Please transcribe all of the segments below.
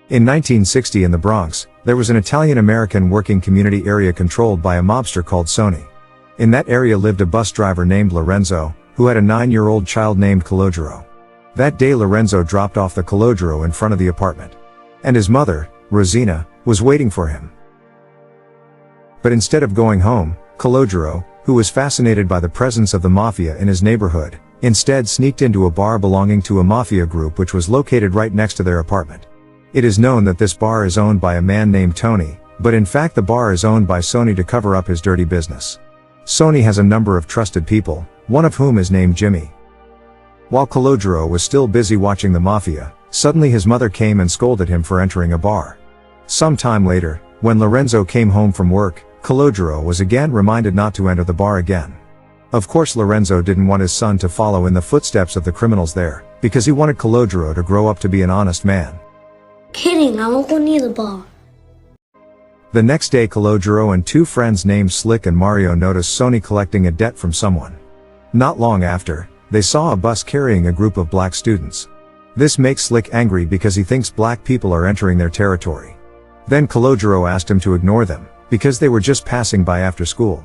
In 1960 in the Bronx, there was an Italian-American working community area controlled by a mobster called Sony. In that area lived a bus driver named Lorenzo, who had a 9-year-old child named Calogero. That day Lorenzo dropped off the Calogero in front of the apartment. And his mother, Rosina, was waiting for him. But instead of going home, Calogero, who was fascinated by the presence of the Mafia in his neighborhood, instead sneaked into a bar belonging to a Mafia group which was located right next to their apartment. It is known that this bar is owned by a man named Tony, but in fact the bar is owned by Sony to cover up his dirty business. Sony has a number of trusted people, one of whom is named Jimmy. While Calogero was still busy watching the Mafia, suddenly his mother came and scolded him for entering a bar. Some time later, when Lorenzo came home from work, Calogero was again reminded not to enter the bar again. Of course Lorenzo didn't want his son to follow in the footsteps of the criminals there, because he wanted Calogero to grow up to be an honest man. Kidding, I won't go near the bar. The next day Calogero and two friends named Slick and Mario noticed Sony collecting a debt from someone. Not long after, they saw a bus carrying a group of black students. This makes Slick angry because he thinks black people are entering their territory. Then Calogero asked him to ignore them, because they were just passing by after school.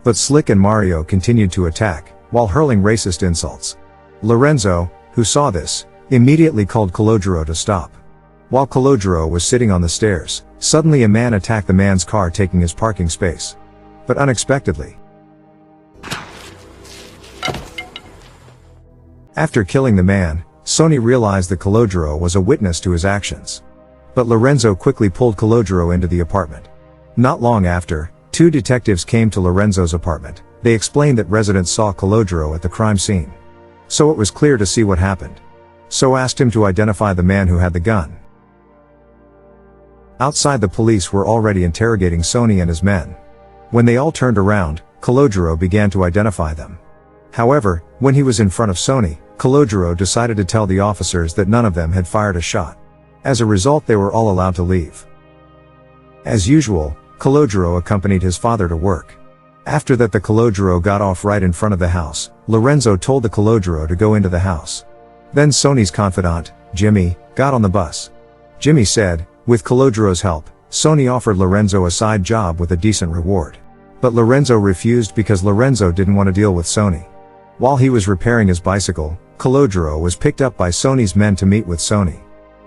But Slick and Mario continued to attack, while hurling racist insults. Lorenzo, who saw this, immediately called Calogero to stop. While Calogero was sitting on the stairs, suddenly a man attacked the man's car taking his parking space. But unexpectedly. After killing the man, Sony realized that Calogero was a witness to his actions. But Lorenzo quickly pulled Calogero into the apartment. Not long after, two detectives came to Lorenzo's apartment. They explained that residents saw Calogero at the crime scene. So it was clear to see what happened. So asked him to identify the man who had the gun. Outside the police were already interrogating Sony and his men. When they all turned around, Calogero began to identify them. However, when he was in front of Sony, Calogero decided to tell the officers that none of them had fired a shot. As a result they were all allowed to leave. As usual, Calogero accompanied his father to work. After that the Calogero got off right in front of the house. Lorenzo told the Calogero to go into the house. Then Sony's confidant, Jimmy, got on the bus. Jimmy said, with Calogero's help, Sony offered Lorenzo a side job with a decent reward. But Lorenzo refused because Lorenzo didn't want to deal with Sony. While he was repairing his bicycle, Calogero was picked up by Sony's men to meet with Sony.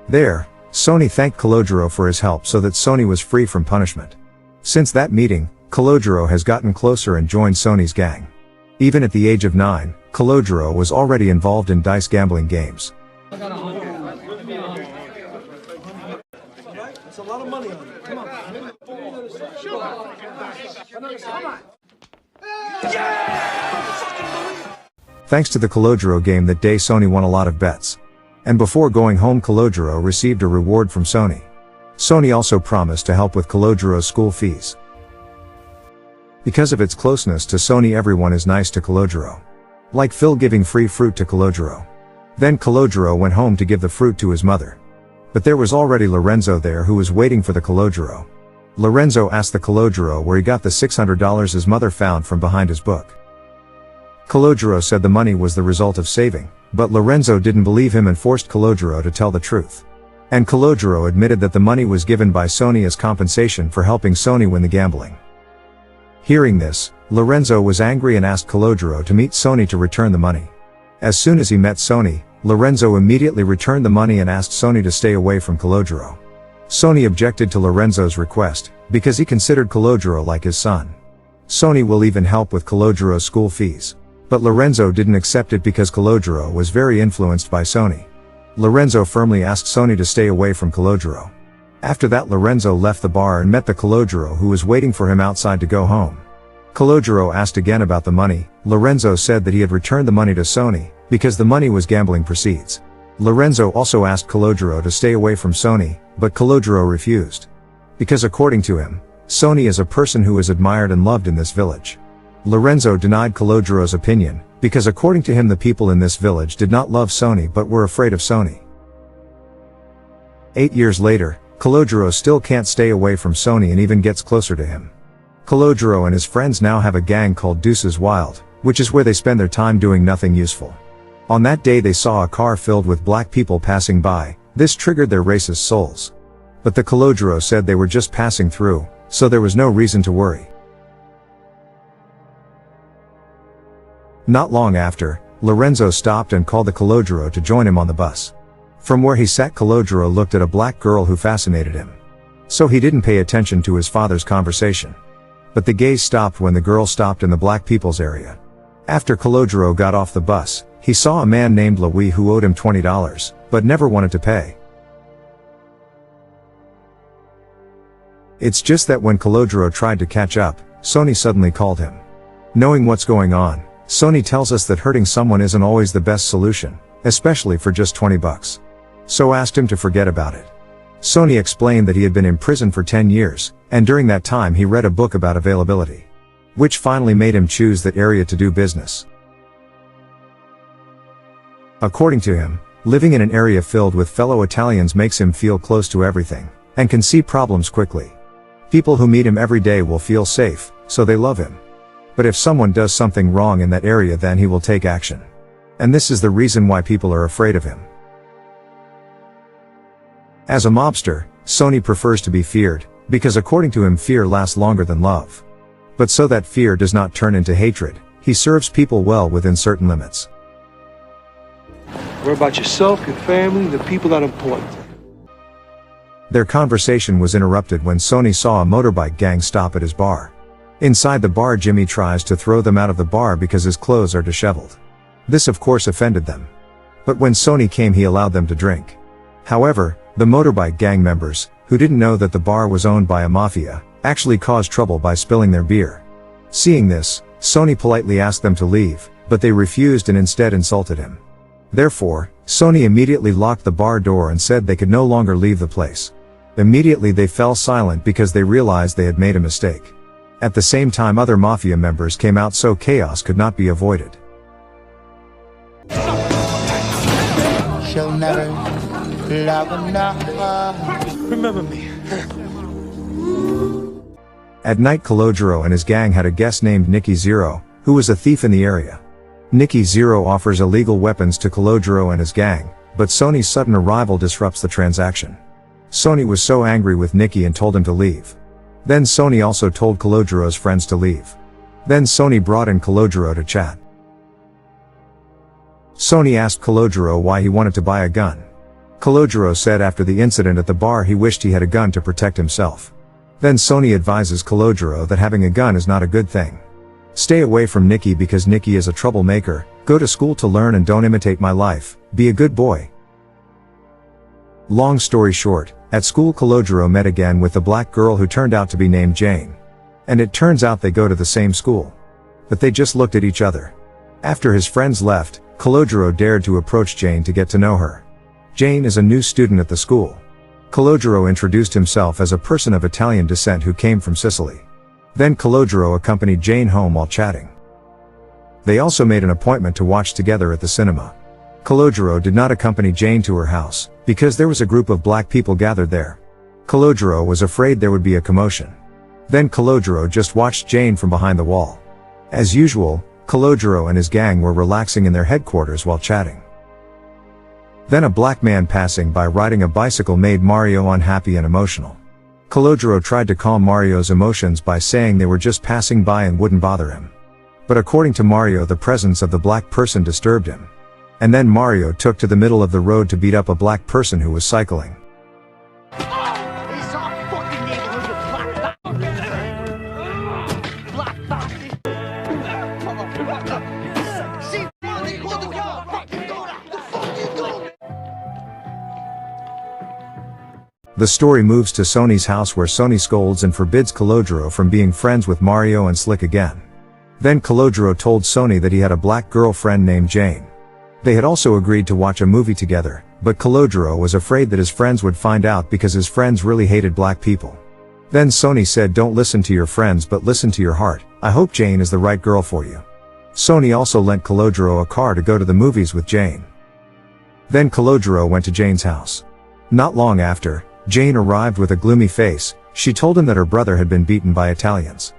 There, Sony thanked Calogero for his help so that Sony was free from punishment. Since that meeting, Calogero has gotten closer and joined Sony's gang. Even at the age of 9, Calogero was already involved in dice gambling games. That's a lot of money on it. Come on. Come on. Thanks to the Calogero game that day Sony won a lot of bets. And before going home Calogero received a reward from Sony. Sony also promised to help with Calogero's school fees. Because of its closeness to Sony everyone is nice to Calogero. Like Phil giving free fruit to Calogero. Then Calogero went home to give the fruit to his mother. But there was already Lorenzo there who was waiting for the Calogero. Lorenzo asked the Calogero where he got the $600 his mother found from behind his book. Calogero said the money was the result of saving, but Lorenzo didn't believe him and forced Calogero to tell the truth. And Calogero admitted that the money was given by Sony as compensation for helping Sony win the gambling. Hearing this, Lorenzo was angry and asked Calogero to meet Sony to return the money. As soon as he met Sony, Lorenzo immediately returned the money and asked Sony to stay away from Calogero. Sony objected to Lorenzo's request, because he considered Calogero like his son. Sony will even help with Calogero's school fees. But Lorenzo didn't accept it because Calogero was very influenced by Sony. Lorenzo firmly asked Sony to stay away from Calogero. After that Lorenzo left the bar and met the Calogero who was waiting for him outside to go home. Calogero asked again about the money. Lorenzo said that he had returned the money to Sony, because the money was gambling proceeds. Lorenzo also asked Calogero to stay away from Sony, but Calogero refused. Because according to him, Sony is a person who is admired and loved in this village. Lorenzo denied Calogero's opinion, because according to him the people in this village did not love Sony but were afraid of Sony. 8 years later, Calogero still can't stay away from Sony and even gets closer to him. Calogero and his friends now have a gang called Deuces Wild, which is where they spend their time doing nothing useful. On that day they saw a car filled with black people passing by, This triggered their racist souls. But the Calogero said they were just passing through, so there was no reason to worry. Not long after, Lorenzo stopped and called the Calogero to join him on the bus. From where he sat, Calogero looked at a black girl who fascinated him. So he didn't pay attention to his father's conversation. But the gaze stopped when the girl stopped in the black people's area. After Calogero got off the bus, he saw a man named Louis who owed him $20, but never wanted to pay. It's just that when Calogero tried to catch up, Sony suddenly called him. Knowing what's going on, Sony tells us that hurting someone isn't always the best solution, especially for just $20. So asked him to forget about it. Sony explained that he had been in prison for 10 years, and during that time he read a book about availability, which finally made him choose that area to do business. According to him, living in an area filled with fellow Italians makes him feel close to everything, and can see problems quickly. People who meet him every day will feel safe, so they love him. But if someone does something wrong in that area, then he will take action. And this is the reason why people are afraid of him. As a mobster, Sony prefers to be feared, because according to him fear lasts longer than love. But so that fear does not turn into hatred, he serves people well within certain limits. Worry about yourself, your family, the people that are important. Their conversation was interrupted when Sony saw a motorbike gang stop at his bar. Inside the bar, Jimmy tries to throw them out of the bar because his clothes are disheveled. This of course offended them. But when Sony came, he allowed them to drink. However, the motorbike gang members, who didn't know that the bar was owned by a mafia, actually caused trouble by spilling their beer. Seeing this, Sony politely asked them to leave, but they refused and instead insulted him. Therefore, Sony immediately locked the bar door and said they could no longer leave the place. Immediately they fell silent because they realized they had made a mistake. At the same time, other mafia members came out, so chaos could not be avoided. She'll never love enough. Remember me. At night, Calogero and his gang had a guest named Nicky Zero, who was a thief in the area. Nicky Zero offers illegal weapons to Calogero and his gang, but Sony's sudden arrival disrupts the transaction. Sony was so angry with Nicky and told him to leave. Then Sony also told Calogero's friends to leave. Then Sony brought in Calogero to chat. Sony asked Calogero why he wanted to buy a gun. Calogero said after the incident at the bar he wished he had a gun to protect himself. Then Sony advises Calogero that having a gun is not a good thing. Stay away from Nicky because Nicky is a troublemaker, go to school to learn and don't imitate my life, be a good boy. Long story short, at school Calogero met again with the black girl who turned out to be named Jane. And it turns out they go to the same school. But they just looked at each other. After his friends left, Calogero dared to approach Jane to get to know her. Jane is a new student at the school. Calogero introduced himself as a person of Italian descent who came from Sicily. Then Calogero accompanied Jane home while chatting. They also made an appointment to watch together at the cinema. Calogero did not accompany Jane to her house, because there was a group of black people gathered there. Calogero was afraid there would be a commotion. Then Calogero just watched Jane from behind the wall. As usual, Calogero and his gang were relaxing in their headquarters while chatting. Then a black man passing by riding a bicycle made Mario unhappy and emotional. Calogero tried to calm Mario's emotions by saying they were just passing by and wouldn't bother him. But according to Mario, the presence of the black person disturbed him. And then Mario took to the middle of the road to beat up a black person who was cycling. The story moves to Sony's house where Sony scolds and forbids Calogero from being friends with Mario and Slick again. Then Calogero told Sony that he had a black girlfriend named Jane. They had also agreed to watch a movie together, but Calogero was afraid that his friends would find out because his friends really hated black people. Then Sony said, don't listen to your friends but listen to your heart, I hope Jane is the right girl for you. Sony also lent Calogero a car to go to the movies with Jane. Then Calogero went to Jane's house. Not long after, Jane arrived with a gloomy face. She told him that her brother had been beaten by Italians.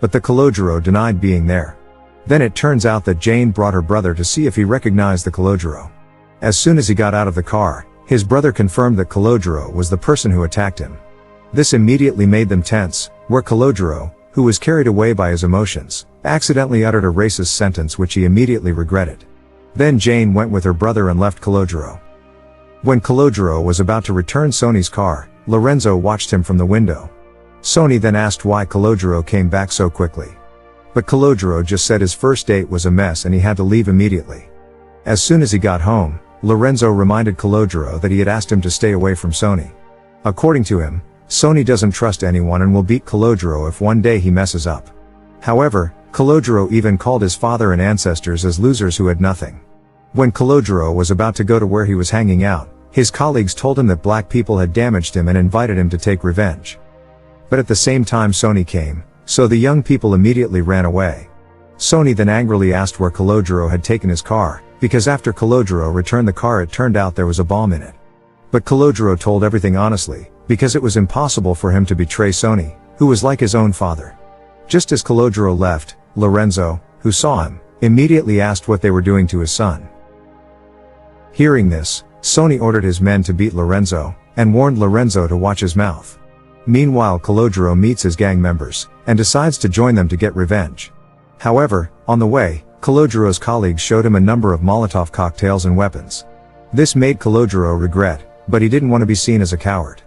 But the Calogero denied being there. Then it turns out that Jane brought her brother to see if he recognized the Calogero. As soon as he got out of the car, His brother confirmed that Calogero was the person who attacked him. This immediately made them tense, where Calogero, who was carried away by his emotions, accidentally uttered a racist sentence which he immediately regretted. Then Jane went with her brother and left Calogero. When Calogero was about to return Sony's car, Lorenzo watched him from the window. Sony then asked why Calogero came back so quickly. But Calogero just said his first date was a mess and he had to leave immediately. As soon as he got home, Lorenzo reminded Calogero that he had asked him to stay away from Sony. According to him, Sony doesn't trust anyone and will beat Calogero if one day he messes up. However, Calogero even called his father and ancestors as losers who had nothing. When Calogero was about to go to where he was hanging out, his colleagues told him that black people had damaged him and invited him to take revenge. But at the same time Sony came, so the young people immediately ran away. Sony then angrily asked where Calogero had taken his car, because after Calogero returned the car it turned out there was a bomb in it. But Calogero told everything honestly, because it was impossible for him to betray Sony, who was like his own father. Just as Calogero left, Lorenzo, who saw him, immediately asked what they were doing to his son. Hearing this, Sony ordered his men to beat Lorenzo, and warned Lorenzo to watch his mouth. Meanwhile Calogero meets his gang members, and decides to join them to get revenge. However, on the way, Calogero's colleagues showed him a number of Molotov cocktails and weapons. This made Calogero regret, but he didn't want to be seen as a coward.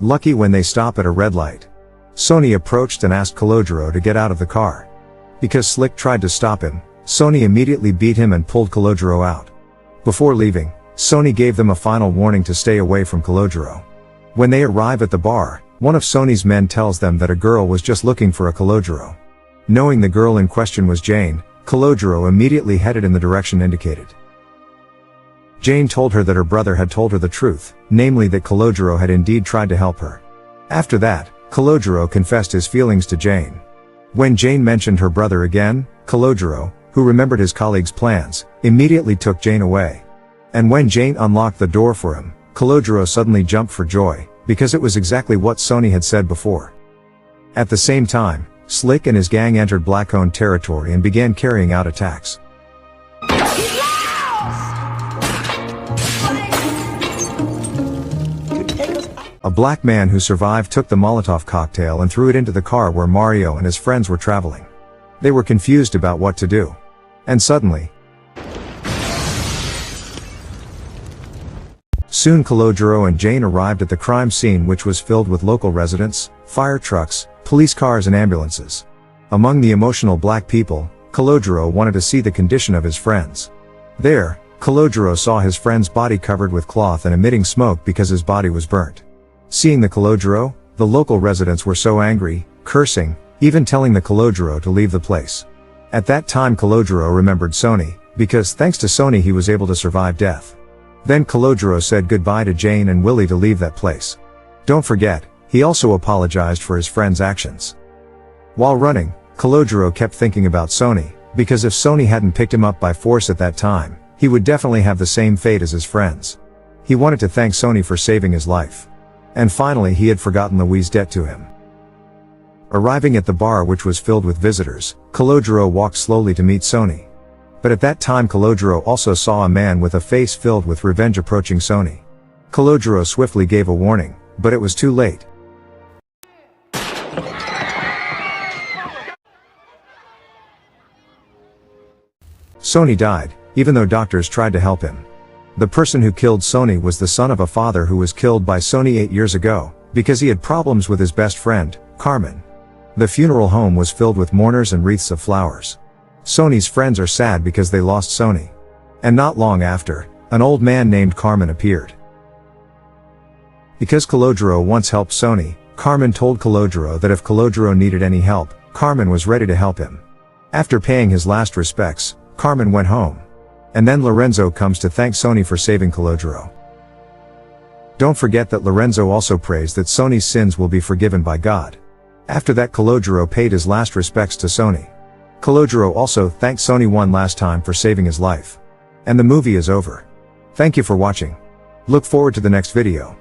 Lucky when they stop at a red light. Sony approached and asked Calogero to get out of the car. Because Slick tried to stop him, Sony immediately beat him and pulled Calogero out. Before leaving, Sony gave them a final warning to stay away from Calogero. When they arrive at the bar, one of Sony's men tells them that a girl was just looking for a Calogero. Knowing the girl in question was Jane, Calogero immediately headed in the direction indicated. Jane told her that her brother had told her the truth, namely that Calogero had indeed tried to help her. After that, Calogero confessed his feelings to Jane. When Jane mentioned her brother again, Calogero, who remembered his colleague's plans, immediately took Jane away. And when Jane unlocked the door for him, Calogero suddenly jumped for joy, because it was exactly what Sony had said before. At the same time, Slick and his gang entered black-owned territory and began carrying out attacks. A black man who survived took the Molotov cocktail and threw it into the car where Mario and his friends were traveling. They were confused about what to do. And suddenly, soon Calogero and Jane arrived at the crime scene, which was filled with local residents, fire trucks, police cars and ambulances. Among the emotional black people, Calogero wanted to see the condition of his friends. There, Calogero saw his friend's body covered with cloth and emitting smoke because his body was burnt. Seeing the Calogero, the local residents were so angry, cursing, even telling the Calogero to leave the place. At that time Calogero remembered Sony, because thanks to Sony he was able to survive death. Then Calogero said goodbye to Jane and Willie to leave that place. Don't forget, he also apologized for his friend's actions. While running, Calogero kept thinking about Sony, because if Sony hadn't picked him up by force at that time, he would definitely have the same fate as his friends. He wanted to thank Sony for saving his life. And finally he had forgotten Louis' debt to him. Arriving at the bar, which was filled with visitors, Calogero walked slowly to meet Sony. But at that time Calogero also saw a man with a face filled with revenge approaching Sony. Calogero swiftly gave a warning, but it was too late. Sony died, even though doctors tried to help him. The person who killed Sony was the son of a father who was killed by Sony 8 years ago, because he had problems with his best friend, Carmen. The funeral home was filled with mourners and wreaths of flowers. Sony's friends are sad because they lost Sony. And not long after, an old man named Carmen appeared. Because Calogero once helped Sony, Carmen told Calogero that if Calogero needed any help, Carmen was ready to help him. After paying his last respects, Carmen went home. And then Lorenzo comes to thank Sony for saving Calogero. Don't forget that Lorenzo also prays that Sony's sins will be forgiven by God. After that Calogero paid his last respects to Sony. Calogero also thanked Sony one last time for saving his life. And the movie is over. Thank you for watching. Look forward to the next video.